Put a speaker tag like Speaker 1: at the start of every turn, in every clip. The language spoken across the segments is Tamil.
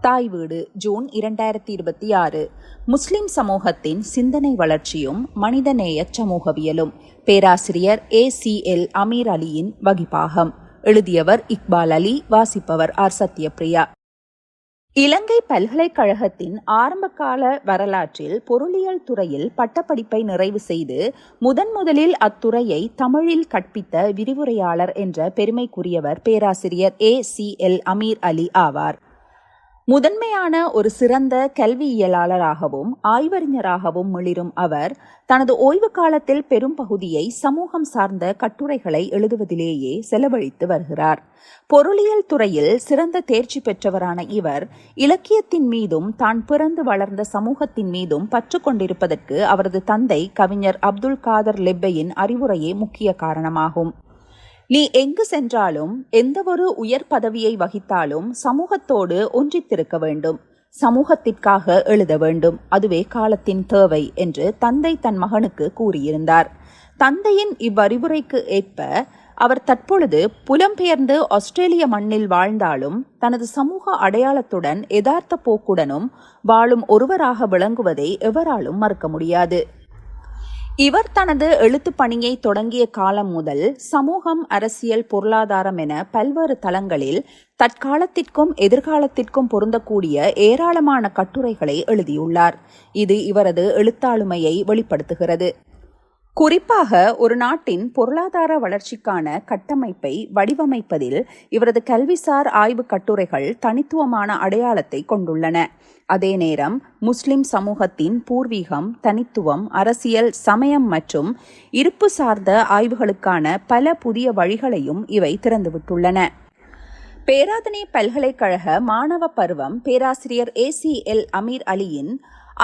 Speaker 1: தாய் வீடு ஜூன் 2026. முஸ்லிம் சமூகத்தின் சிந்தனை வளர்ச்சியும் மனிதநேய சமூகவியலும். பேராசிரியர் ACL அமீர் அலியின் வகிப்பாகம். எழுதியவர் இக்பால் அலி. வாசிப்பவர் ஆர் சத்யபிரியா. இலங்கை பல்கலைக்கழகத்தின் ஆரம்பகால வரலாற்றில் பொருளியல் துறையில் பட்டப்படிப்பை நிறைவு செய்து முதலில் அத்துறையை தமிழில் கற்பித்த விரிவுரையாளர் என்ற பெருமைக்குரியவர் பேராசிரியர் ACL அமீர் அலி ஆவார். முதன்மையான ஒரு சிறந்த கல்வியியலாளராகவும் ஆய்வறிஞராகவும் மிளிரும் அவர் தனது ஓய்வு காலத்தில் பெரும் பகுதியை சமூகம் சார்ந்த கட்டுரைகளை எழுதுவதிலேயே செலவழித்து வருகிறார். பொருளியல் துறையில் சிறந்த தேர்ச்சி பெற்றவரான இவர் இலக்கியத்தின் மீதும் தான் பிறந்து வளர்ந்த சமூகத்தின் மீதும் பற்று கொண்டிருப்பதற்கு அவரது தந்தை கவிஞர் அப்துல் காதர் லெப்பையின் அறிவுரையே முக்கிய காரணமாகும். நீ எங்கு சென்றாலும் எந்தவொரு உயர் பதவியை வகித்தாலும் சமூகத்தோடு ஒன்றித்திருக்க வேண்டும், சமூகத்திற்காக எழுத வேண்டும், அதுவே காலத்தின் தேவை என்று தந்தை தன் மகனுக்கு கூறியிருந்தார். தந்தையின் இவ்வறிவுரைக்கு ஏற்ப அவர் தற்பொழுது புலம்பெயர்ந்து ஆஸ்திரேலிய மண்ணில் வாழ்ந்தாலும் தனது சமூக அடையாளத்துடன் யதார்த்த போக்குடனும் வாழும் ஒருவராக விளங்குவதை எவராலும் மறுக்க முடியாது. இவர் தனது எழுத்து பணியை தொடங்கிய காலம் முதல் சமூகம், அரசியல், பொருளாதாரம் என பல்வேறு தளங்களில் தற்காலத்திற்கும் எதிர்காலத்திற்கும் பொருந்தக்கூடிய ஏராளமான கட்டுரைகளை எழுதியுள்ளார். இது இவரது எழுத்தாளுமையை வெளிப்படுத்துகிறது. குறிப்பாக ஒரு நாட்டின் பொருளாதார வளர்ச்சிக்கான கட்டமைப்பை வடிவமைப்பதில் இவரது கல்விசார் ஆய்வு கட்டுரைகள் தனித்துவமான அடையாளத்தை கொண்டுள்ளன. அதே நேரம் முஸ்லிம் சமூகத்தின் பூர்வீகம், தனித்துவம், அரசியல், சமயம் மற்றும் இருப்பு சார்ந்த ஆய்வுகளுக்கான பல புதிய வழிகளையும் இவை திறந்துவிட்டுள்ளன. பேராதனை பல்கலைக்கழக மாணவ பருவம் பேராசிரியர் ACL அமீர் அலியின்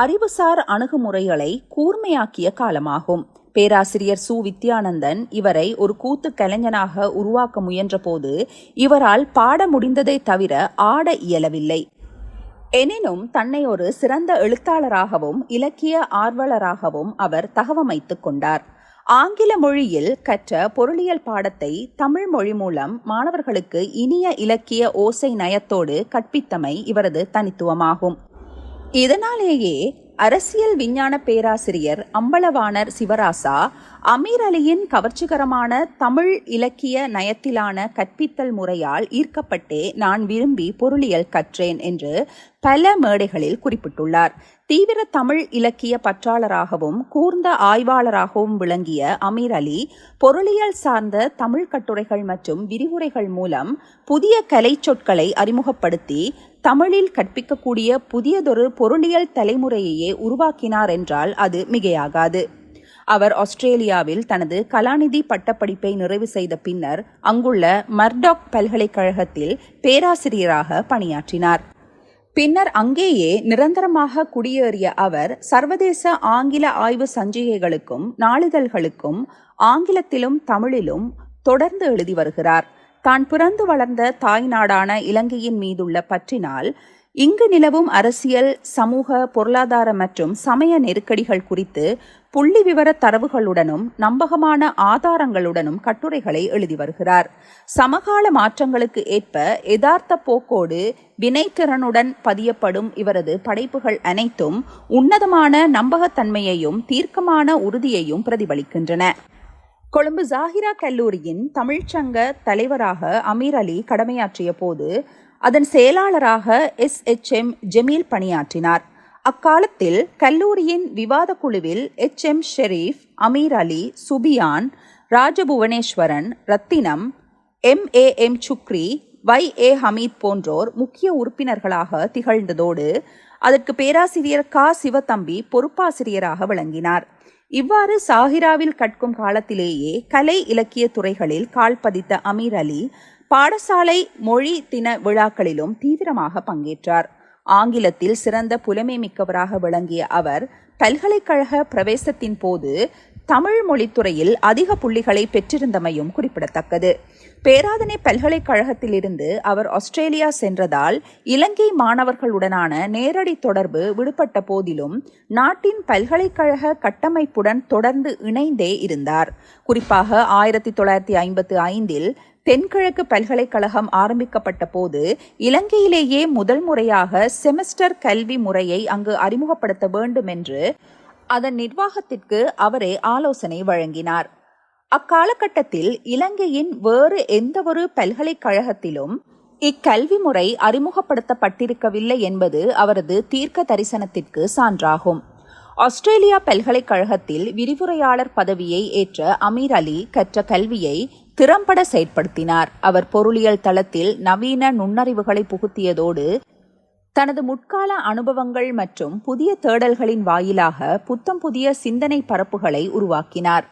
Speaker 1: அறிவுசார் அணுகுமுறைகளை கூர்மையாக்கிய காலமாகும். பேராசிரியர் சு. வித்யானந்தன் இவரை ஒரு கூத்து கலைஞனாக உருவாக்க முயன்ற போது இவரால் பாட முடிந்ததை தவிர ஆட இயலவில்லை. எனினும் தன்னை ஒரு சிறந்த எழுத்தாளராகவும் இலக்கிய ஆர்வலராகவும் அவர் தகவமைத்துக் கொண்டார். ஆங்கில மொழியில் கற்ற பொருளியல் பாடத்தை தமிழ் மொழி மூலம் மாணவர்களுக்கு இனிய இலக்கிய ஓசை நயத்தோடு கற்பித்தமை இவரது தனித்துவமாகும். இதனாலேயே அரசியல் விஞ்ஞான பேராசிரியர் அம்பலவாணர் சிவராசா அமீர் அலியின் கவர்ச்சிகரமான தமிழ் இலக்கிய நயத்திலான கற்பித்தல் முறையால் ஈர்க்கப்பட்டே நான் விரும்பி பொருளியல் கற்றேன் என்று பல மேடைகளில் குறிப்பிட்டுள்ளார். தீவிர தமிழ் இலக்கிய பற்றாளராகவும் கூர்ந்த ஆய்வாளராகவும் விளங்கிய அமீர் அலி பொருளியல் சார்ந்த தமிழ் கட்டுரைகள் மற்றும் விரிவுரைகள் மூலம் புதிய கலை சொற்களை அறிமுகப்படுத்தி தமிழில் கற்பிக்கக்கூடிய புதியதொரு பொருளியல் தலைமுறையையே உருவாக்கினார் என்றால் அது மிகையாகாது. அவர் ஆஸ்திரேலியாவில் தனது கலாநிதி பட்டப்படிப்பை நிறைவு செய்த பின்னர் அங்குள்ள மர்டாக் பல்கலைக்கழகத்தில் பேராசிரியராக பணியாற்றினார். பின்னர் அங்கேயே நிரந்தரமாக குடியேறிய அவர் சர்வதேச ஆங்கில ஆய்வு சஞ்சிகைகளுக்கும் நாளிதழ்களுக்கும் ஆங்கிலத்திலும் தமிழிலும் தொடர்ந்து எழுதி வருகிறார். தான் பிறந்து வளர்ந்த தாய் நாடான இலங்கையின் மீதுள்ள பற்றினால் இங்கு நிலவும் அரசியல், சமூக, பொருளாதார மற்றும் சமய நெருக்கடிகள் குறித்து புள்ளி விவர தரவுகளுடனும் நம்பகமான ஆதாரங்களுடனும் கட்டுரைகளை எழுதி வருகிறார். சமகால மாற்றங்களுக்கு ஏற்ப யதார்த்த போக்கோடு வினைத்திறனுடன் பதியப்படும் இவரது படைப்புகள் அனைத்தும் உன்னதமான நம்பகத்தன்மையையும் தீர்க்கமான உறுதியையும் பிரதிபலிக்கின்றன. கொழும்பு ஜாகிரா கல்லூரியின் தமிழ்ச்சங்க தலைவராக அமீர் அலி கடமையாற்றிய போது அதன் செயலாளராக SHM ஜமீல் பணியாற்றினார். அக்காலத்தில் கல்லூரியின் விவாத குழுவில் HM ஷெரீப், அமீர் அலி, சுபியான், ராஜபுவனேஸ்வரன், ரத்தினம், MAM சுக்ரி, YA ஹமீத் போன்றோர் முக்கிய உறுப்பினர்களாக திகழ்ந்ததோடு அதற்கு பேராசிரியர் சிவத்தம்பி பொறுப்பாசிரியராக விளங்கினார். இவ்வாறு சாகிராவில் கற்கும் காலத்திலேயே கலை இலக்கிய துறைகளில் கால் பதித்த அமீர் அலி பாடசாலை மொழி தின விழாக்களிலும் தீவிரமாக பங்கேற்றார். ஆங்கிலத்தில் சிறந்த புலமை மிக்கவராக விளங்கிய அவர் பல்கலைக்கழக பிரவேசத்தின் போது தமிழ் மொழித்துறையில் அதிக புள்ளிகளை பெற்றிருந்தமையும் குறிப்பிடத்தக்கது. பேராதனை பல்கலைக்கழகத்திலிருந்து அவர் ஆஸ்திரேலியா சென்றதால் இலங்கை மாணவர்களுடனான நேரடி தொடர்பு விடுபட்ட போதிலும் நாட்டின் பல்கலைக்கழக கட்டமைப்புடன் தொடர்ந்து இணைந்தே இருந்தார். குறிப்பாக 1955 தென்கிழக்கு பல்கலைக்கழகம் ஆரம்பிக்கப்பட்ட போது இலங்கையிலேயே முதல் முறையாக செமஸ்டர் கல்வி முறையை அங்கு அறிமுகப்படுத்த வேண்டும் என்று அதன் நிர்வாகத்திற்கு அவரே ஆலோசனை வழங்கினார். அக்காலகட்டத்தில் இலங்கையின் வேறு எந்தவொரு பல்கலைக்கழகத்திலும் இக்கல்வி முறை அறிமுகப்படுத்தப்பட்டிருக்கவில்லை என்பது அவரது தீர்க்க தரிசனத்திற்கு சான்றாகும். ஆஸ்திரேலியா பல்கலைக்கழகத்தில் விரிவுரையாளர் பதவியை ஏற்ற அமீர் அலி கற்ற கல்வியை திறம்பட செயற்படுத்தினார். அவர் பொருளியல் தளத்தில் நவீன நுண்ணறிவுகளை புகுத்தியதோடு தனது முற்கால அனுபவங்கள் மற்றும் புதிய தேடல்களின் வாயிலாக புத்தம் புதிய சிந்தனை பரப்புகளை உருவாக்கினார்.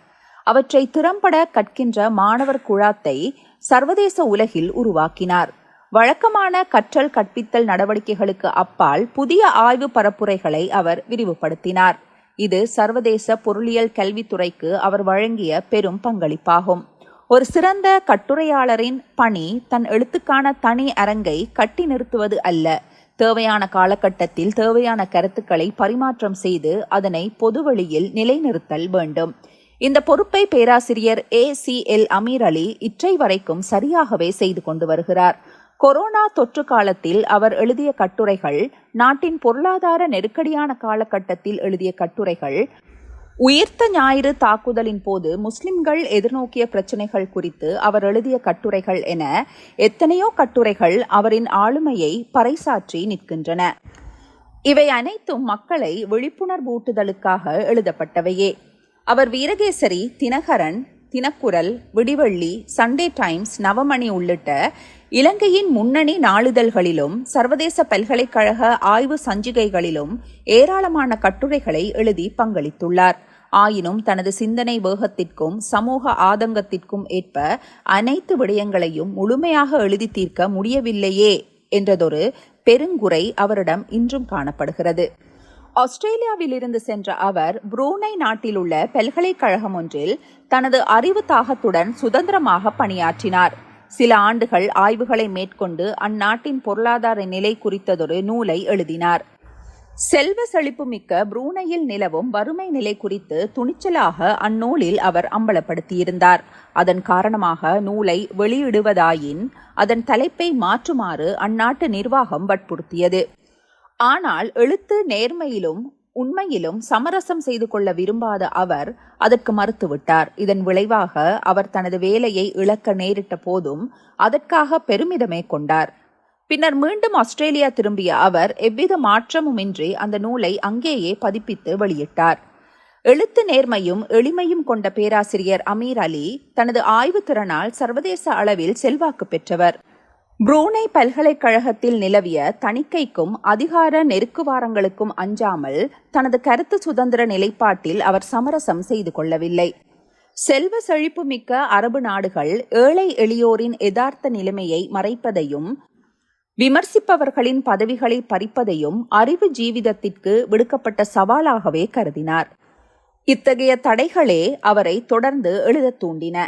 Speaker 1: அவற்றை திறம்பட கற்கின்ற மாணவர் குழாத்தை சர்வதேச உலகில் உருவாக்கினார். வழக்கமான கற்றல் கற்பித்தல் நடவடிக்கைகளுக்கு அப்பால் புதிய ஆய்வு பரப்புரைகளை அவர் விரிவுபடுத்தினார். இது சர்வதேச பொருளியல் கல்வித்துறைக்கு அவர் வழங்கிய பெரும் பங்களிப்பாகும். ஒரு சிறந்த கட்டுரையாளரின் பணி தன் எழுத்துக்கான தனி அரங்கை கட்டி நிறுத்துவது அல்ல, தேவையான காலகட்டத்தில் தேவையான கருத்துக்களை பரிமாற்றம் செய்து அதனை பொதுவெளியில் நிலைநிறுத்தல் வேண்டும். இந்த பொறுப்பை பேராசிரியர் ACL அமீர் அலி இற்றை வரைக்கும் சரியாகவே செய்து கொண்டு வருகிறார். கொரோனா தொற்று காலத்தில் அவர் எழுதிய கட்டுரைகள், நாட்டின் பொருளாதார நெருக்கடியான காலகட்டத்தில் எழுதிய கட்டுரைகள், உயிர்த்த ஞாயிறு தாக்குதலின் போது முஸ்லிம்கள் எதிர்நோக்கிய பிரச்சினைகள் குறித்து அவர் எழுதிய கட்டுரைகள் என எத்தனையோ கட்டுரைகள் அவரின் ஆளுமையை பறைசாற்றி நிற்கின்றன. இவை அனைத்தும் மக்களை விழிப்புணர்வூட்டுதலுக்காக எழுதப்பட்டவையே. அவர் வீரகேசரி, தினகரன், தினக்குரல், விடிவெள்ளி, சண்டே டைம்ஸ், நவமணி உள்ளிட்ட இலங்கையின் முன்னணி நாளிதழ்களிலும் சர்வதேச பல்கலைக்கழக ஆய்வு சஞ்சிகைகளிலும் ஏராளமான கட்டுரைகளை எழுதி பங்களித்துள்ளார். ஆயினும் தனது சிந்தனை வேகத்திற்கும் சமூக ஆதங்கத்திற்கும் ஏற்ப அனைத்து விடயங்களையும் முழுமையாக எழுதி தீர்க்க முடியவில்லையே என்றதொரு பெருங்குறை அவரிடம் இன்றும் காணப்படுகிறது. ஆஸ்திரேலியாவிலிருந்து சென்ற அவர் புரூனை நாட்டில் உள்ள பல்கலைக்கழகம் ஒன்றில் தனது அறிவு தாகத்துடன் சுதந்திரமாக பணியாற்றினார். சில ஆண்டுகள் ஆய்வுகளை மேற்கொண்டு அந்நாட்டின் பொருளாதார நிலை குறித்ததொரு நூலை எழுதினார். செல்வ செழிப்பு மிக்க புரூனையில் நிலவும் வறுமை நிலை குறித்து துணிச்சலாக அந்நூலில் அவர் அம்பலப்படுத்தியிருந்தார். அதன் காரணமாக நூலை வெளியிடுவதாயின் அதன் தலைப்பை மாற்றுமாறு அந்நாட்டு நிர்வாகம் வற்புறுத்தியது. ஆனால் எழுத்து நேர்மையிலும் உண்மையிலும் சமரசம் செய்து கொள்ள விரும்பாத அவர் அதற்கு மறுத்துவிட்டார். இதன் விளைவாக அவர் தனது வேலையை இழக்க நேரிட்ட போதும் அதற்காக பெருமிதமே கொண்டார். பின்னர் மீண்டும் ஆஸ்திரேலியா திரும்பிய அவர் எவ்வித மாற்றமுமின்றி அந்த நூலை அங்கேயே பதிப்பித்து வெளியிட்டார். எழுத்து நேர்மையும் எளிமையும் கொண்ட பேராசிரியர் அமீர் அலி தனது ஆய்வு திறனால் சர்வதேச அளவில் செல்வாக்கு பெற்றவர். புரூனை பல்கலைக்கழகத்தில் நிலவிய தணிக்கைக்கும் அதிகார நெருக்குவாரங்களுக்கும் அஞ்சாமல் தனது கருத்து சுதந்திர நிலைப்பாட்டில் அவர் சமரசம் செய்து கொள்ளவில்லை. செல்வ செழிப்பு மிக்க அரபு நாடுகள் ஏழை எளியோரின் யதார்த்த நிலைமையை மறைப்பதையும் விமர்சிப்பவர்களின் பதவிகளை பறிப்பதையும் அறிவு ஜீவிதத்திற்கு விடுக்கப்பட்ட சவாலாகவே கருதினார். இத்தகைய தடைகளே அவரை தொடர்ந்து எழுதத் தூண்டின.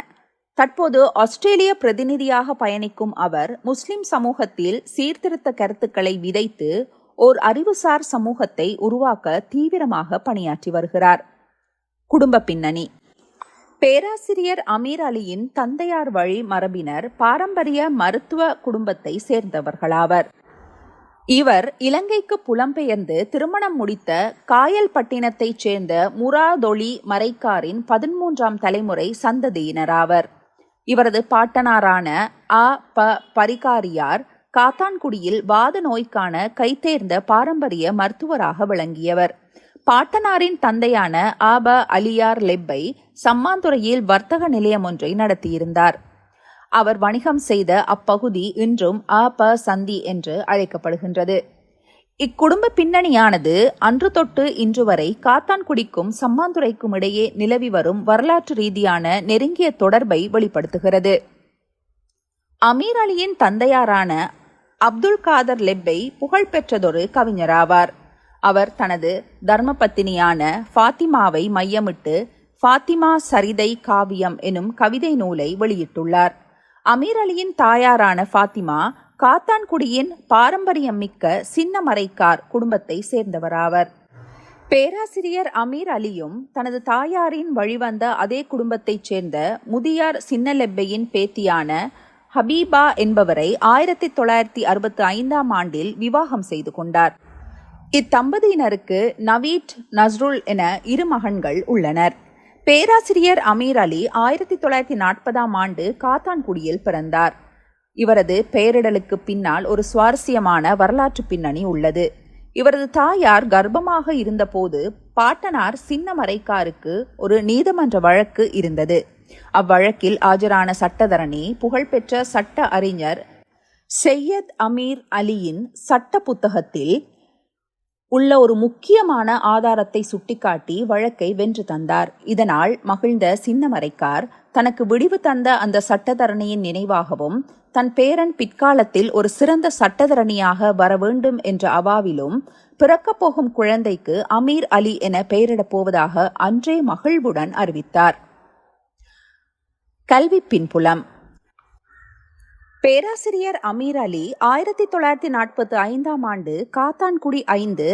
Speaker 1: தற்போது ஆஸ்திரேலிய பிரதிநிதியாக பயணிக்கும் அவர் முஸ்லிம் சமூகத்தில் சீர்திருத்த கருத்துக்களை விதைத்து ஓர் அறிவுசார் சமூகத்தை உருவாக்க தீவிரமாக பணியாற்றி வருகிறார். குடும்ப பின்னணி. பேராசிரியர் அமீர் அலியின் தந்தையார் வழி மரபினர் பாரம்பரிய மருத்துவ குடும்பத்தை சேர்ந்தவர்களாவர். இவர் இலங்கைக்கு புலம்பெயர்ந்து திருமணம் முடித்த காயல்பட்டினத்தைச் சேர்ந்த முராதொலி மரைக்காரின் 13ஆம் தலைமுறை சந்ததியினராவர். இவரது பாட்டனாரான பரிகாரியார் காத்தான்குடியில் வாத நோய்க்கான கைதேர்ந்த பாரம்பரிய மருத்துவராக விளங்கியவர். பாட்டனாரின் தந்தையான அலியார் லெப்பை சம்மாந்துறையில் வர்த்தக நிலையம் ஒன்றை நடத்தியிருந்தார். அவர் வணிகம் செய்த அப்பகுதி இன்றும் சந்தி என்று அழைக்கப்படுகின்றது. இக்குடும்ப பின்னணியானது அன்று தொட்டு இன்று வரை காத்தான்குடிக்கும் சம்மாந்துறைக்கும் இடையே நிலவி வரும் வரலாற்று ரீதியான நெருங்கிய தொடர்பை வெளிப்படுத்துகிறது. அமீர் அலியின் தந்தையாரான அப்துல் காதர் லெப்பை புகழ்பெற்றதொரு கவிஞராவார். அவர் தனது தர்மபத்தினியான ஃபாத்திமாவை மையமிட்டு ஃபாத்திமா சரிதை காவியம் எனும் கவிதை நூலை வெளியிட்டுள்ளார். அமீர் அலியின் தாயாரான ஃபாத்திமா காத்தான்குடியின் பாரம்பரியம் மிக்க சின்னமரைக்கார் குடும்பத்தை சேர்ந்தவராவர். பேராசிரியர் அமீர் அலியும் தனது தாயாரின் வழிவந்த அதே குடும்பத்தைச் சேர்ந்த முதியார் சின்னலெப்பையின் பேத்தியான ஹபீபா என்பவரை 1965ஆம் ஆண்டில் விவாகம் செய்து கொண்டார். இத்தம்பதியினருக்கு நவீட், நஸ்ருல் என 2 மகன்கள் உள்ளனர். பேராசிரியர் அமீர் அலி 1940ஆம் ஆண்டு காத்தான்குடியில் பிறந்தார். இவரது பெயரிடலுக்கு பின்னால் ஒரு சுவாரஸ்யமான வரலாற்று பின்னணி உள்ளது. இவரது தாயார் கர்ப்பமாக இருந்தபோது பாட்டனார் சின்னமரைக்காருக்கு ஒரு நீதிமன்ற வழக்கு இருந்தது. அவ்வழக்கில் ஆஜரான சட்டத்தரணி புகழ்பெற்ற சட்ட அறிஞர் செய்யத் அமீர் அலியின் சட்ட புத்தகத்தில் உள்ள ஒரு முக்கியமான ஆதாரத்தை சுட்டிக்காட்டி வழக்கை வென்று தந்தார். இதனால் மகிழ்ந்த சின்னமரைக்கார் தனக்கு விடிவு தந்த அந்த சட்டத்தரணியின் நினைவாகவும் தன் பேரன் பிற்காலத்தில் ஒரு சிறந்த சட்டத்தரணியாக வர வேண்டும் என்ற அவாவிலும் பிறக்கப் போகும் குழந்தைக்கு அமீர் அலி என பெயரிடப் போவதாக அன்றே மகிழ்வுடன் அறிவித்தார். கல்வி பின்புலம். பேராசிரியர் அமீர் அலி 1945ஆம் ஆண்டு காத்தான்குடி 5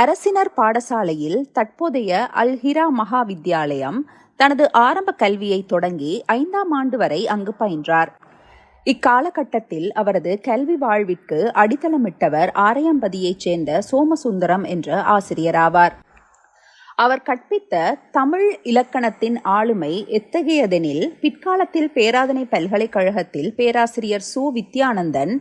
Speaker 1: அரசினர் பாடசாலையில் தற்போதைய அல் ஹிரா மகா வித்தியாலயம் தனது ஆரம்ப கல்வியை தொடங்கி 5ஆம் ஆண்டு வரை அங்கு பயின்றார். இக்காலகட்டத்தில் அவரது கல்வி வாழ்விற்கு அடித்தளமிட்டவர் ஆரையம்பதியைச் சேர்ந்த சோமசுந்தரம் என்ற ஆசிரியராவார். அவர் கற்பித்த தமிழ் இலக்கணத்தின் ஆளுமை எத்தகையதெனில் பிற்காலத்தில் பேராதனை பல்கலைக்கழகத்தில் பேராசிரியர் சு. வித்யானந்தன்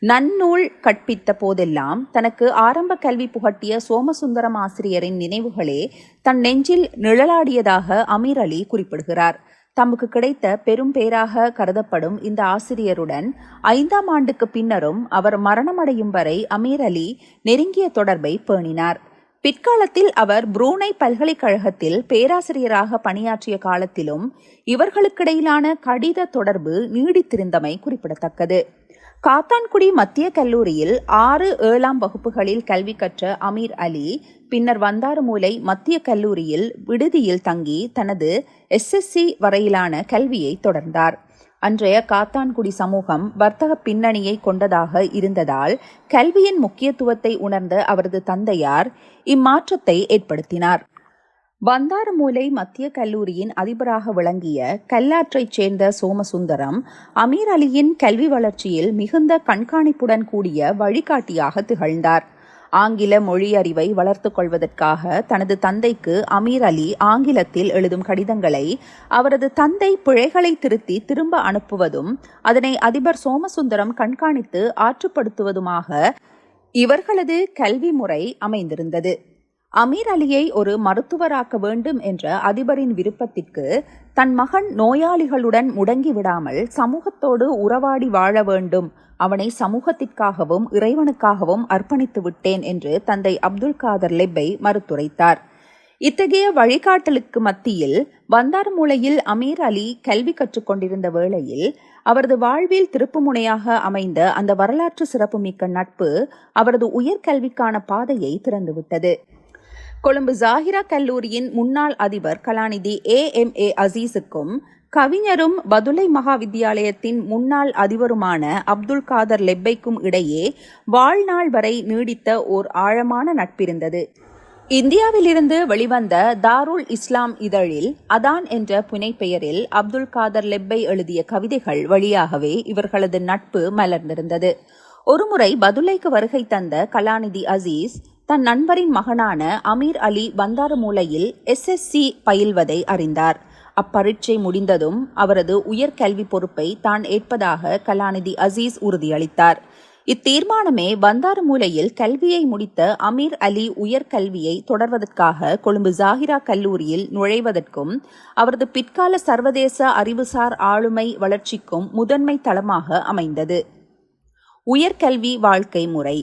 Speaker 1: நன்னூல் கற்பித்த போதெல்லாம் தனக்கு ஆரம்ப கல்வி புகட்டிய சோமசுந்தரம் ஆசிரியரின் நினைவுகளே தன் நெஞ்சில் நிழலாடியதாக அமீர் அலி குறிப்பிடுகிறார். தமக்கு கிடைத்த பெரும் பேராக கருதப்படும் இந்த ஆசிரியருடன் 5ஆம் ஆண்டுக்கு பின்னரும் அவர் மரணமடையும் வரை அமீர் அலி நெருங்கிய தொடர்பை பேணினார். பிற்காலத்தில் அவர் புரூனை பல்கலைக்கழகத்தில் பேராசிரியராக பணியாற்றிய காலத்திலும் இவர்களுக்கிடையிலான கடித தொடர்பு நீடித்திருந்தமை குறிப்பிடத்தக்கது. காத்தான்குடி மத்திய கல்லூரியில் 6-7ஆம் வகுப்புகளில் கல்வி கற்ற அமீர் அலி பின்னர் வந்தாறுமூலை மத்திய கல்லூரியில் விடுதியில் தங்கி தனது SSC வரையிலான கல்வியை தொடர்ந்தார். அன்றைய காத்தான்குடி சமூகம் வர்த்தக பின்னணியை கொண்டதாக இருந்ததால் கல்வியின் முக்கியத்துவத்தை உணர்ந்த அவரது தந்தையார் இம்மாற்றத்தை ஏற்படுத்தினார். வந்தாறுமூலை மத்திய கல்லூரியின் அதிபராக விளங்கிய கல்லாற்றைச் சேர்ந்த சோமசுந்தரம் அமீர் அலியின் கல்வி வளர்ச்சியில் மிகுந்த கண்காணிப்புடன் கூடிய வழிகாட்டியாக திகழ்ந்தார். ஆங்கில மொழியறிவை வளர்த்து கொள்வதற்காக தனது தந்தைக்கு அமீர் அலி ஆங்கிலத்தில் எழுதும் கடிதங்களை அவரது தந்தை பிழைகளை திருத்தி திரும்ப அனுப்புவதும் அதனை அதிபர் சோமசுந்தரம் கண்காணித்து ஆற்றுப்படுத்துவதுமாக இவர்களது கல்வி முறை அமைந்திருந்தது. அமீர் அலியை ஒரு மருத்துவராக்க வேண்டும் என்ற அதிபரின் விருப்பத்திற்கு தன் மகன் நோயாளிகளுடன் முடங்கி விடாமல் சமூகத்தோடு உறவாடி வாழ வேண்டும், அவனை சமூகத்திற்காகவும் இறைவனுக்காகவும் அர்ப்பணித்து விட்டேன் என்று தந்தை அப்துல் காதர் லெப்பை மறுத்துரைத்தார். இத்தகைய வழிகாட்டலுக்கு மத்தியில் வந்தாறுமூலையில் அமீர் அலி கல்வி கற்றுக்கொண்டிருந்த வேளையில் அவரது வாழ்வில் திருப்புமுனையாக அமைந்த அந்த வரலாற்று சிறப்புமிக்க நட்பு அவரது உயர்கல்விக்கான பாதையை திறந்துவிட்டது. கொழும்பு ஜாகிரா கல்லூரியின் முன்னாள் அதிபர் கலாநிதி AMA அசீஸுக்கும் கவிஞரும் பதுளை மகா வித்தியாலயத்தின் முன்னாள் அதிபருமான அப்துல் காதர் லெப்பைக்கும் இடையே வாழ்நாள் வரை நீடித்த ஓர் ஆழமான நட்பிருந்தது. இந்தியாவிலிருந்து வெளிவந்த தாருல் இஸ்லாம் இதழில் அதான் என்ற புனைப்பெயரில் அப்துல் காதர் லெப்பை எழுதிய கவிதைகள் வழியாகவே இவர்களது நட்பு மலர்ந்திருந்தது. ஒருமுறை பதுளைக்கு வருகை தந்த கலாநிதி அசீஸ் தன் நண்பரின் மகனான அமீர் அலி வந்தாறுமூலையில் SSC பயில்வதை அறிந்தார். அப்பரீட்சை முடிந்ததும் அவரது உயர்கல்வி பொறுப்பை தான் ஏற்பதாக கலாநிதி அசீஸ் உறுதியளித்தார். இத்தீர்மானமே வந்தாறுமூலையில் கல்வியை முடித்த அமீர் அலி உயர்கல்வியை தொடர்வதற்காக கொழும்பு ஜாகிரா கல்லூரியில் நுழைவதற்கும் அவரது பிற்கால சர்வதேச அறிவுசார் ஆளுமை வளர்ச்சிக்கும் முதன்மை தளமாக அமைந்தது. உயர்கல்வி வாழ்க்கை முறை.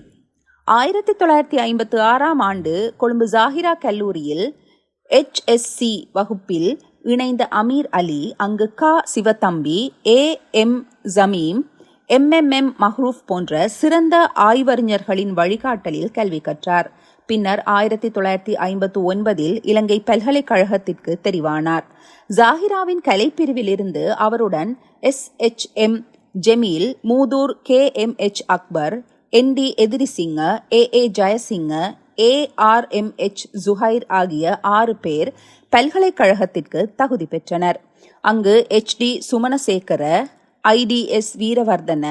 Speaker 1: 1956ஆம் ஆண்டு கொழும்பு ஜாகிரா கல்லூரியில் HSC வகுப்பில் இணைந்த அமீர் அலி அங்கு சிவத்தம்பி, AM ஜமீம், MMM மஹ்ரூப் போன்ற சிறந்த ஆய்வறிஞர்களின் வழிகாட்டலில் கல்வி கற்றார். பின்னர் 1959 இலங்கை பல்கலைக்கழகத்திற்கு தெரிவானார். ஜாகிராவின் கலைப்பிரிவில் இருந்து அவருடன் SHM Jameel, Muthur KMH Akbar, ND Edirisinghe, AA Jayasinghe, ARMH Zuhair ஆகிய 6 பேர் பல்கலைக்கழகத்திற்கு தகுதி பெற்றனர். அங்கு HD Sumanasekara, IDS Weerawardena,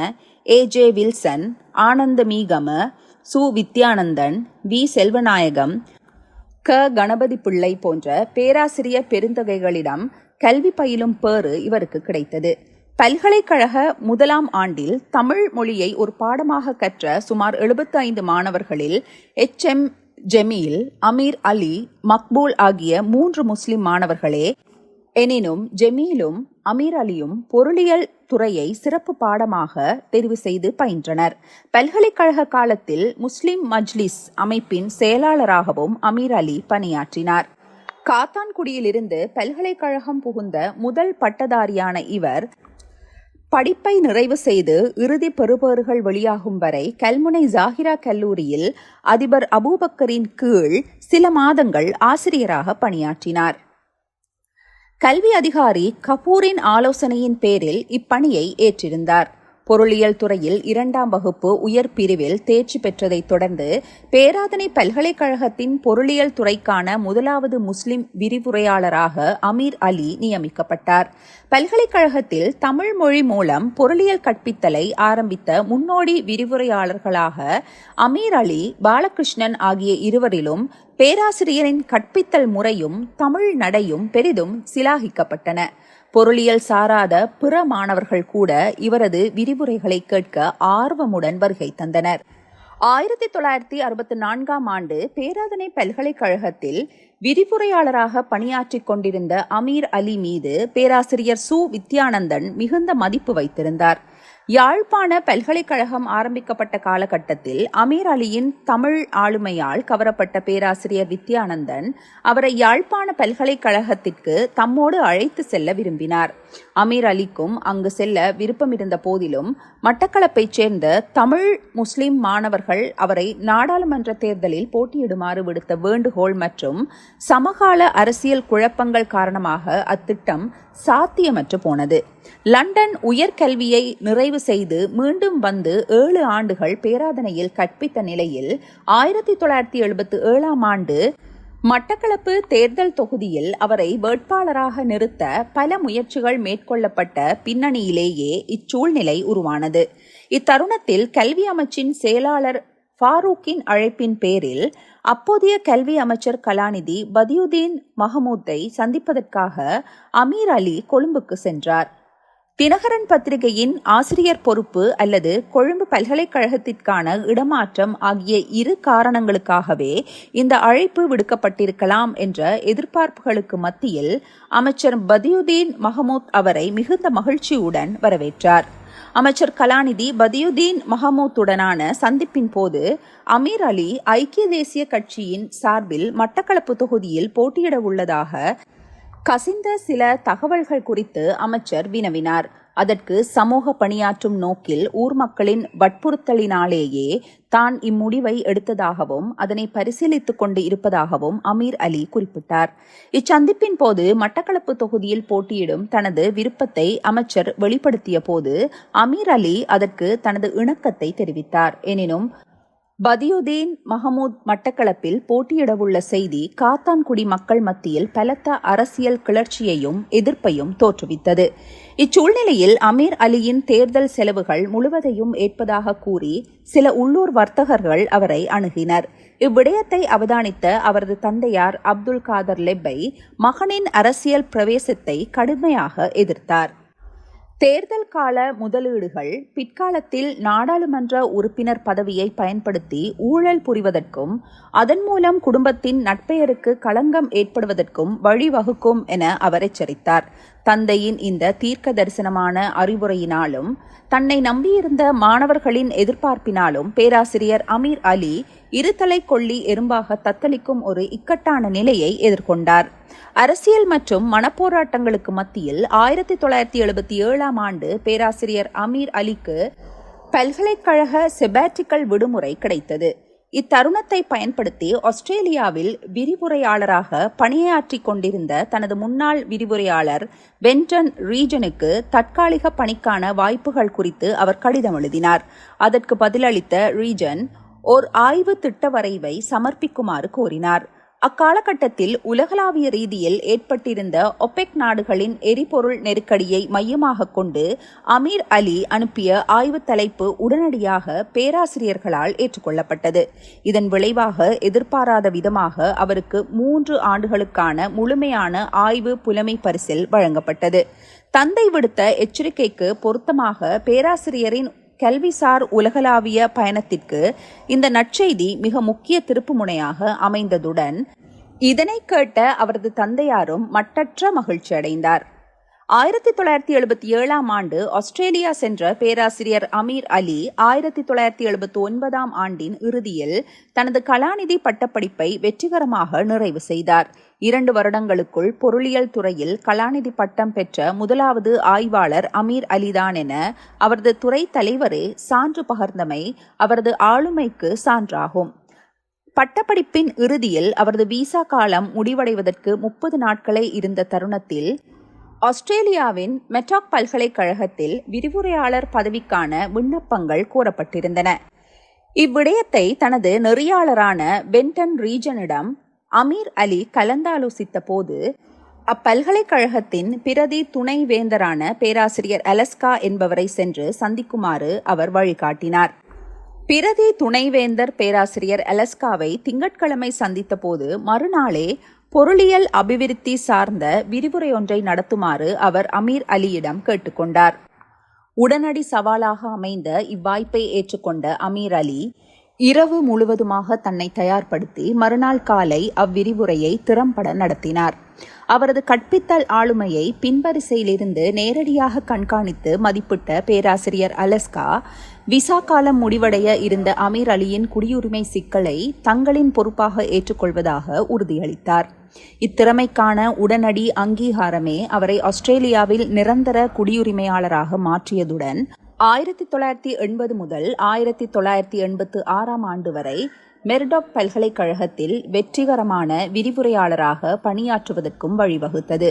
Speaker 1: AJ Wilson, Ananda Meegama, சு வித்யானந்தன், V செல்வநாயகம், க கணபதி பிள்ளை போன்ற பேராசிரியர் பெருந்தகைகளிடம் கல்வி பயிலும் பேறு இவருக்கு கிடைத்தது. பல்கலைக்கழக முதலாம் ஆண்டில் தமிழ் மொழியை ஒரு பாடமாக கற்ற சுமார் 75 மாணவர்களில் HM ஜெமீல், அமீர் அலி, மக்பூல் ஆகிய 3 முஸ்லிம் மாணவர்களே. எனினும் ஜெமீலும் அமீர் அலியும் பொருளியல் துறையை சிறப்பு பாடமாக தெரிவு செய்து பயின்றனர். பல்கலைக்கழக காலத்தில் முஸ்லிம் மஜ்லிஸ் அமைப்பின் செயலாளராகவும் அமீர் அலி பணியாற்றினார். காத்தான்குடியிலிருந்து பல்கலைக்கழகம் புகுந்த முதல் பட்டதாரியான இவர் படிப்பை நிறைவு செய்து இறுதி பெறுபேறுகள் வெளியாகும் வரை கல்முனை ஜாகிரா கல்லூரியில் அதிபர் அபூபக்கரின் கீழ் சில மாதங்கள் ஆசிரியராக பணியாற்றினார். கல்வி அதிகாரி கபூரின் ஆலோசனையின் பேரில் இப்பணியை ஏற்றிருந்தார். பொருளியல் துறையில் 2ஆம் வகுப்பு உயர் பிரிவில் தேர்ச்சி பெற்றதை தொடர்ந்து பேராதனை பல்கலைக்கழகத்தின் பொருளியல் துறைக்கான முதலாவது முஸ்லிம் விரிவுரையாளராக அமீர் அலி நியமிக்கப்பட்டார். பல்கலைக்கழகத்தில் தமிழ் மொழி மூலம் பொருளியல் கற்பித்தலை ஆரம்பித்த முன்னோடி விரிவுரையாளர்களாக அமீர் அலி, பாலகிருஷ்ணன் ஆகிய இருவரிலும் பேராசிரியரின் கற்பித்தல் முறையும் தமிழ் நடையும் பெரிதும் சிலாகிக்கப்பட்டன. பொருளியல் சாராத பிற மாணவர்கள் கூட இவரது விரிவுரைகளை கேட்க ஆர்வமுடன் வருகை தந்தனர். 1964ஆம் ஆண்டு பேராதனை பல்கலைக்கழகத்தில் விரிவுரையாளராக பணியாற்றிக் கொண்டிருந்த அமீர் அலி மீது பேராசிரியர் சு வித்யானந்தன் மிகுந்த மதிப்பு வைத்திருந்தார். யாழ்ப்பாண பல்கலைக்கழகம் ஆரம்பிக்கப்பட்ட காலகட்டத்தில் அமீர் அலியின் தமிழ் ஆளுமையால் கவரப்பட்ட பேராசிரியர் வித்யானந்தன் அவரை யாழ்ப்பாண பல்கலைக்கழகத்திற்கு தம்மோடு அழைத்து செல்ல விரும்பினார். அமீர் அலிக்கும் அங்கு செல்ல விருப்பமிருந்த போதிலும் மட்டக்களப்பைச் சேர்ந்த தமிழ் முஸ்லிம் மாணவர்கள் அவரை நாடாளுமன்ற தேர்தலில் போட்டியிடுமாறு விடுத்த வேண்டுகோள் மற்றும் சமகால அரசியல் குழப்பங்கள் காரணமாக அத்திட்டம் சாத்தியமற்று போனது. லண்டன் உயர்கல்வியை நிறைவு செய்து மீண்டும் வந்து 7 ஆண்டுகள் பேராதனையில் கற்பித்த நிலையில் 1977ஆம் ஆண்டு மட்டக்களப்பு தேர்தல் தொகுதியில் அவரை வேட்பாளராக நிறுத்த பல முயற்சிகள் மேற்கொள்ளப்பட்ட பின்னணியிலேயே இச்சூழ்நிலை உருவானது. இத்தருணத்தில் கல்வி அமைச்சின் செயலாளர் ஃபாரூக்கின் அழைப்பின் பேரில் அப்போதைய கல்வி அமைச்சர் கலாநிதி பதியுதீன் மஹமூத்தை சந்திப்பதற்காக அமீர் அலி கொழும்புக்கு சென்றார். தினகரன் பத்திரிகையின் ஆசிரியர் பொறுப்பு அல்லது கொழும்பு பல்கலைக்கழகத்திற்கான இடமாற்றம் ஆகிய 2 காரணங்களுக்காகவே இந்த அழைப்பு விடுக்கப்பட்டிருக்கலாம் என்ற எதிர்பார்ப்புகளுக்கு மத்தியில் அமைச்சர் பதியுதீன் மஹமூத் அவரை மிகுந்த மகிழ்ச்சியுடன் வரவேற்றார். அமைச்சர் கலாநிதி பதியுதீன் மஹமூத்துடனான சந்திப்பின் போது அமீர் அலி ஐக்கிய தேசிய கட்சியின் சார்பில் மட்டக்களப்பு தொகுதியில் போட்டியிட உள்ளதாக கசிந்த சில தகவல்கள் குறித்து அமைச்சர் வினவினார். அதற்கு சமூக பணியாற்றும் நோக்கில் ஊர் மக்களின் வற்புறுத்தலினாலேயே தான் இம்முடிவை எடுத்ததாகவும் அதனை பரிசீலித்துக் கொண்டு இருப்பதாகவும் அமீர் அலி குறிப்பிட்டார். இச்சந்திப்பின் போது மட்டக்களப்பு தொகுதியில் போட்டியிடும் தனது விருப்பத்தை அமைச்சர் வெளிப்படுத்திய போது அமீர் அலி அதற்கு தனது இணக்கத்தை தெரிவித்தார். எனினும் பதியுதீன் மஹமூத் மட்டக்களப்பில் போட்டியிடவுள்ள செய்தி காத்தான்குடி மக்கள் மத்தியில் பலத்த அரசியல் கிளர்ச்சியையும் எதிர்ப்பையும் தோற்றுவித்தது. இச்சூழ்நிலையில் அமீர் அலியின் தேர்தல் செலவுகள் முழுவதையும் ஏற்பதாக கூறி சில உள்ளூர் வர்த்தகர்கள் அவரை அணுகினர். இவ்விடயத்தை அவதானித்த அவரது தந்தையார் அப்துல் காதர் லெப்பை மகனின் அரசியல் பிரவேசத்தை கடுமையாக எதிர்த்தார். தேர்தல் கால முதலீடுகள் பிற்காலத்தில் நாடாளுமன்ற உறுப்பினர் பதவியை பயன்படுத்தி ஊழல் புரிவதற்கும் அதன் மூலம் குடும்பத்தின் நட்பெயருக்கு களங்கம் ஏற்படுவதற்கும் வழிவகுக்கும் என அவர் எச்சரித்தார். தந்தையின் இந்த தீர்க்க தரிசனமான அறிவுரையினாலும் தன்னை நம்பியிருந்த மாணவர்களின் எதிர்பார்ப்பினாலும் பேராசிரியர் அமீர் அலி இருதலை கொள்ளி எறும்பாக தத்தளிக்கும் ஒரு இக்கட்டான நிலையை எதிர்கொண்டார். அரசியல் மற்றும் மனப்போராட்டங்களுக்கு மத்தியில் 1977ஆம் ஆண்டு பேராசிரியர் அமீர் அலிக்கு பல்கலைக்கழக செபாட்டிக்கல் விடுமுறை கிடைத்தது. இத்தருணத்தை பயன்படுத்தி ஆஸ்திரேலியாவில் விரிவுரையாளராக பணியாற்றிக் கொண்டிருந்த தனது முன்னாள் விரிவுரையாளர் பென்டன் ரீஜனுக்கு தற்காலிக பணிக்கான வாய்ப்புகள் குறித்து அவர் கடிதம் எழுதினார். அதற்கு பதிலளித்த ரீஜன் ஓர் ஆய்வு திட்ட வரைவை சமர்ப்பிக்குமாறு கோரினார். அக்காலகட்டத்தில் உலகளாவிய ரீதியில் ஏற்பட்டிருந்த ஒபெக் நாடுகளின் எரிபொருள் நெருக்கடியை மையமாக கொண்டு அமீர் அலி அனுப்பிய ஆய்வு தலைப்பு உடனடியாக பேராசிரியர்களால் ஏற்றுக்கொள்ளப்பட்டது. இதன் விளைவாக எதிர்பாராத விதமாக அவருக்கு 3 ஆண்டுகளுக்கான முழுமையான ஆய்வு புலமை பரிசில் வழங்கப்பட்டது. தந்தை விடுத்த எச்சரிக்கைக்கு பொருத்தமாக பேராசிரியரின் கல்விசார் உலகளாவிய பயணத்திற்கு இந்த நற்செய்தி மிக முக்கிய திருப்புமுனையாக அமைந்ததுடன் இதனை கேட்ட அவரது தந்தையாரும் மட்டற்ற மகிழ்ச்சி அடைந்தார். 1977ஆம் ஆண்டு ஆஸ்திரேலியா சென்ற பேராசிரியர் அமீர் அலி 1979ஆம் ஆண்டின் இறுதியில் தனது கலாநிதி பட்டப்படிப்பை வெற்றிகரமாக நிறைவு செய்தார். 2 வருடங்களுக்குள் பொருளியல் துறையில் கலாநிதி பட்டம் பெற்ற முதலாவது ஆய்வாளர் அமீர் அலிதான் என அவரது துறை தலைவரே சான்று பகர்ந்தமை அவரது ஆளுமைக்கு சான்றாகும். பட்டப்படிப்பின் இறுதியில் அவரது விசா காலம் முடிவடைவதற்கு 30 நாட்களே இருந்த தருணத்தில் ஆஸ்திரேலியாவின் மெட்டாக் பல்கலைக்கழகத்தில் விரிவுரையாளர் பதவிக்கான விண்ணப்பங்கள் கோரப்பட்டிருந்தன. இவ்விடயத்தை தனது நெறியாளரான பென்டன் ரீஜனிடம் அமீர் அலி கலந்தாலோசித்த போது அப்பல்கலைக்கழகத்தின் பிரதி துணை வேந்தரான பேராசிரியர் அலஸ்கா என்பவரை சென்று சந்திக்குமாறு அவர் வழிகாட்டினார். பிரதி துணைவேந்தர் பேராசிரியர் அலஸ்காவை திங்கட்கிழமை சந்தித்த போது மறுநாளே பொருளியல் அபிவிருத்தி சார்ந்த விரிவுரை ஒன்றை நடத்துமாறு அவர் அமீர் அலியிடம் கேட்டுக்கொண்டார். உடனடி சவாலாக அமைந்த இவ்வாய்ப்பை ஏற்றுக்கொண்ட அமீர் அலி இரவு முழுவதுமாக தன்னை தயார்படுத்தி மறுநாள் காலை அவ்விரிவுரையை திறம்பட நடத்தினார். அவரது கற்பித்தல் ஆளுமையை பின்வரிசையிலிருந்து நேரடியாக கண்காணித்து மதிப்பிட்ட பேராசிரியர் அலஸ்கா விசா காலம் முடிவடைய இருந்த அமீர் அலியின் குடியுரிமை சிக்கலை தங்களின் பொறுப்பாக ஏற்றுக்கொள்வதாக உறுதியளித்தார். இத்திறமைக்கான உடனடி அங்கீகாரமே அவரை ஆஸ்திரேலியாவில் நிரந்தர குடியுரிமையாளராக மாற்றியதுடன் 1980 முதல் 1986ஆம் ஆண்டு வரை மெர்டாக் பல்கலைக்கழகத்தில் வெற்றிகரமான விரிவுரையாளராக பணியாற்றுவதற்கும் வழிவகுத்தது.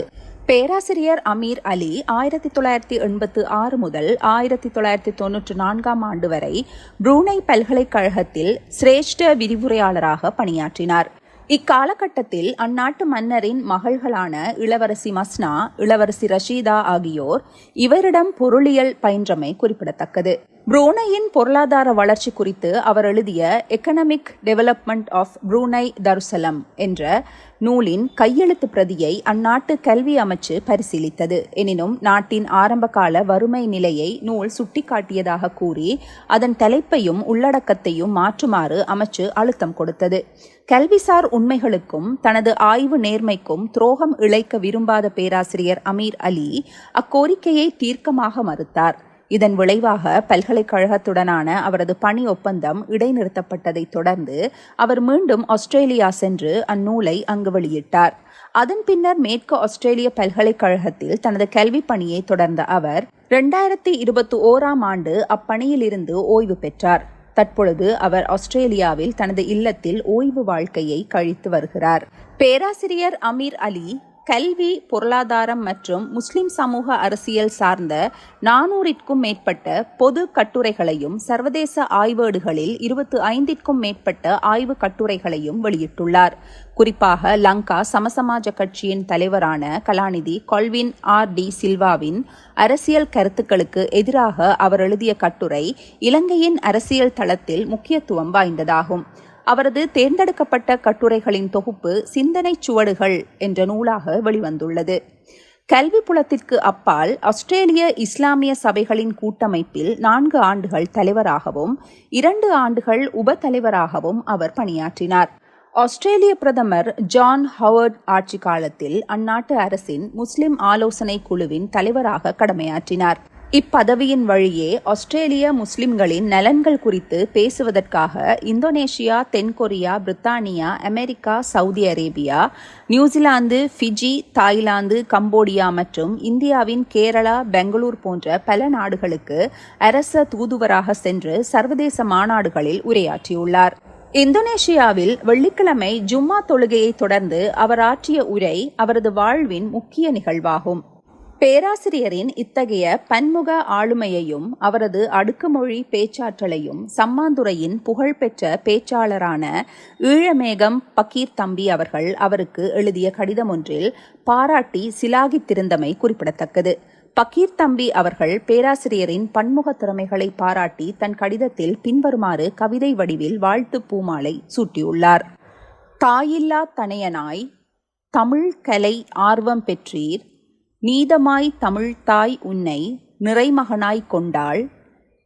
Speaker 1: பேராசிரியர் அமீர் அலி 1986 முதல் 1994ஆம் ஆண்டு வரை புரூனை பல்கலைக்கழகத்தில் சிரேஷ்ட விரிவுரையாளராக பணியாற்றினார். இக்காலகட்டத்தில் அந்நாட்டு மன்னரின் மகள்களான இளவரசி மஸ்னா, இளவரசி ரஷீதா ஆகியோர் இவரிடம் பொருளியல் பயின்றமை குறிப்பிடத்தக்கது. புரூனையின் பொருளாதார வளர்ச்சி குறித்து அவர் எழுதிய எக்கனாமிக் டெவலப்மெண்ட் ஆஃப் புரூனை தருசலம் என்ற நூலின் கையெழுத்து பிரதியை அந்நாட்டு கல்வி அமைச்சு பரிசீலித்தது. எனினும் நாட்டின் ஆரம்பகால வறுமை நிலையை நூல் சுட்டிக்காட்டியதாக கூறி அதன் தலைப்பையும் உள்ளடக்கத்தையும் மாற்றுமாறு அமைச்சு அழுத்தம் கொடுத்தது. கல்விசார் உண்மைகளுக்கும் தனது ஆய்வு நேர்மைக்கும் துரோகம் இழைக்க விரும்பாத பேராசிரியர் அமீர் அலி அக்கோரிக்கையை தீர்க்கமாக மறுத்தார். இதன் விளைவாக பல்கலைக்கழகத்துடனான அவரது பணி ஒப்பந்தம் இடைநிறுத்தப்பட்டதைத் தொடர்ந்து அவர் மீண்டும் ஆஸ்திரேலியா சென்று அந்நூலை அங்கு வெளியிட்டார். அதன் பின்னர் மேற்கு ஆஸ்திரேலிய பல்கலைக்கழகத்தில் தனது கல்வி பணியை தொடர்ந்த அவர் 2021ஆம் ஆண்டு அப்பணியிலிருந்து ஓய்வு பெற்றார். தற்பொழுது அவர் ஆஸ்திரேலியாவில் தனது இல்லத்தில் ஓய்வு வாழ்க்கையை கழித்து வருகிறார். பேராசிரியர் அமீர் அலி கல்வி, பொருளாதாரம் மற்றும் முஸ்லிம் சமூக அரசியல் சார்ந்த 400க்கும் மேற்பட்ட பொது கட்டுரைகளையும் சர்வதேச ஆய்வேடுகளில் 25க்கும் மேற்பட்ட ஆய்வு கட்டுரைகளையும் வெளியிட்டுள்ளார். குறிப்பாக லங்கா சமசமாஜ கட்சியின் தலைவரான கலாநிதி கொல்வின் R.D. சில்வாவின் அரசியல் கருத்துக்களுக்கு எதிராக அவர் எழுதிய கட்டுரை இலங்கையின் அரசியல் தளத்தில் முக்கியத்துவம் வாய்ந்ததாகும். அவரது தேர்ந்தெடுக்கப்பட்ட கட்டுரைகளின் தொகுப்பு சிந்தனை சுவடுகள் என்ற நூலாக வெளிவந்துள்ளது. கல்வி புலத்திற்கு அப்பால் ஆஸ்திரேலிய இஸ்லாமிய சபைகளின் கூட்டமைப்பில் 4 ஆண்டுகள் தலைவராகவும் 2 ஆண்டுகள் உப தலைவராகவும் அவர் பணியாற்றினார். ஆஸ்திரேலிய பிரதமர் ஜான் ஹவர்ட் ஆட்சி காலத்தில் அந்நாட்டு அரசின் முஸ்லிம் ஆலோசனை குழுவின் தலைவராக கடமையாற்றினார். இப்பதவியின் வழியே ஆஸ்திரேலிய முஸ்லிம்களின் நலன்கள் குறித்து பேசுவதற்காக இந்தோனேஷியா, தென்கொரியா, பிரித்தானியா, America, Saudi Arabia, New Zealand, Fiji, Thailand, Cambodia மற்றும் இந்தியாவின் கேரளா, பெங்களூர் போன்ற பல நாடுகளுக்கு அரச தூதுவராக சென்று சர்வதேச மாநாடுகளில் உரையாற்றியுள்ளார். இந்தோனேஷியாவில் வெள்ளிக்கிழமை ஜும்மா தொழுகையை தொடர்ந்து அவர் ஆற்றிய உரை அவரது வாழ்வின் முக்கிய நிகழ்வாகும். பேராசிரியரின் இத்தகைய பன்முக ஆளுமையையும் அவரது அடுக்குமொழி பேச்சாற்றலையும் சம்மாந்துறையின் புகழ்பெற்ற பேச்சாளரான ஈழமேகம் பக்கீர் தம்பி அவர்கள் அவருக்கு எழுதிய கடிதம் ஒன்றில் பாராட்டி சிலாகித்திருந்தமை குறிப்பிடத்தக்கது. பக்கீர் தம்பி அவர்கள் பேராசிரியரின் பன்முக திறமைகளை பாராட்டி தன் கடிதத்தில் பின்வருமாறு கவிதை வடிவில் வாழ்த்து பூமாலை சூட்டியுள்ளார். தாயில்லா தனையனாய் தமிழ் கலை ஆர்வம் பெற்றீர், நீதமாய் தமிழ் தாய் உன்னை நிறைமகனாய் கொண்டாள்,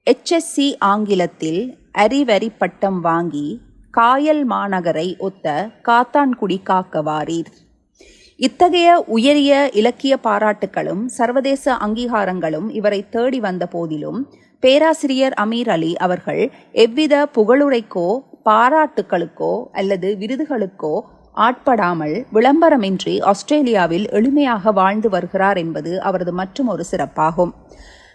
Speaker 1: HSC ஆங்கிலத்தில் அறிவரி பட்டம் வாங்கி காயல் மாநகரை ஒத்த காத்தான்குடி காக்க வாரீர். இத்தகைய உயரிய இலக்கிய பாராட்டுகளும் சர்வதேச அங்கீகாரங்களும் இவரை தேடி வந்த போதிலும் பேராசிரியர் அமீர் அலி அவர்கள் எவ்வித புகழுரைக்கோ பாராட்டுகளுக்கோ அல்லது விருதுகளுக்கோ ஆட்படாமல் விளம்பரமின்றி ஆஸ்திரேலியாவில் எளிமையாக வாழ்ந்து வருகிறார் என்பது அவரது மற்றுமொரு சிறப்பாகும்.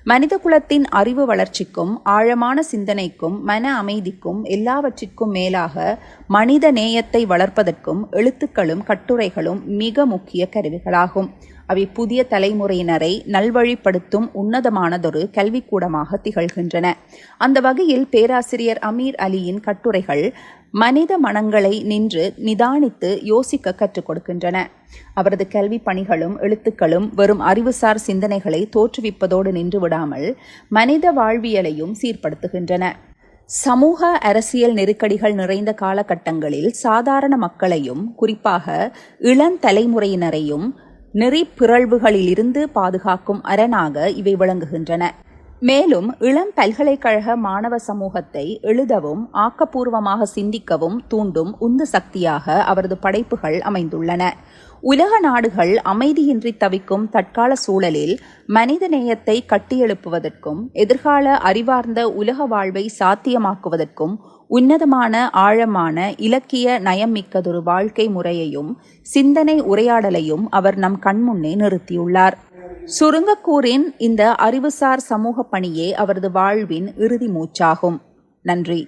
Speaker 1: மனித குலத்தின் அறிவு வளர்ச்சிக்கும் ஆழமான சிந்தனைக்கும் மன அமைதிக்கும் எல்லாவற்றிற்கும் மேலாக மனித நேயத்தை வளர்ப்பதற்கும் எழுத்துக்களும் கட்டுரைகளும் மிக முக்கிய கருவிகளாகும். அவை புதிய தலைமுறையினரை நல்வழிப்படுத்தும் உன்னதமானதொரு கல்விக்கூடமாக திகழ்கின்றன. அந்த வகையில் பேராசிரியர் அமீர் அலியின் கட்டுரைகள் மனித மனங்களை நின்று நிதானித்து யோசிக்க கற்றுக் கொடுக்கின்றன. அவரது கல்வி பணிகளும் எழுத்துக்களும் வெறும் அறிவுசார் சிந்தனைகளை தோற்றுவிப்பதோடு நின்று விடாமல் மனித வாழ்வியலையும் சீர்படுத்துகின்றன. சமூக அரசியல் நெருக்கடிகள் நிறைந்த காலகட்டங்களில் சாதாரண மக்களையும் குறிப்பாக இளந்தலைமுறையினரையும் நெறி பிறழ்வுகளிலிருந்து பாதுகாக்கும் அரணாக இவை விளங்குகின்றன. மேலும் இளம் பல்கலைக்கழக மாணவ சமூகத்தை எழுதவும் ஆக்கப்பூர்வமாக சிந்திக்கவும் தூண்டும் உந்து சக்தியாக அவரது படைப்புகள் அமைந்துள்ளன. உலக நாடுகள் அமைதியின்றி தவிக்கும் தற்கால சூழலில் மனித நேயத்தை கட்டியெழுப்புவதற்கும் எதிர்கால அறிவார்ந்த உலக வாழ்வை சாத்தியமாக்குவதற்கும் உன்னதமான ஆழமான இலக்கிய நயம் மிக்கதொரு வாழ்க்கை முறையையும் சிந்தனை உரையாடலையும் அவர் நம் கண்முன்னே நிறுத்தியுள்ளார். சுருங்கக்கூறின் இந்த அறிவுசார் சமூக பணியே அவரது வாழ்வின் இறுதி மூச்சாகும். நன்றி.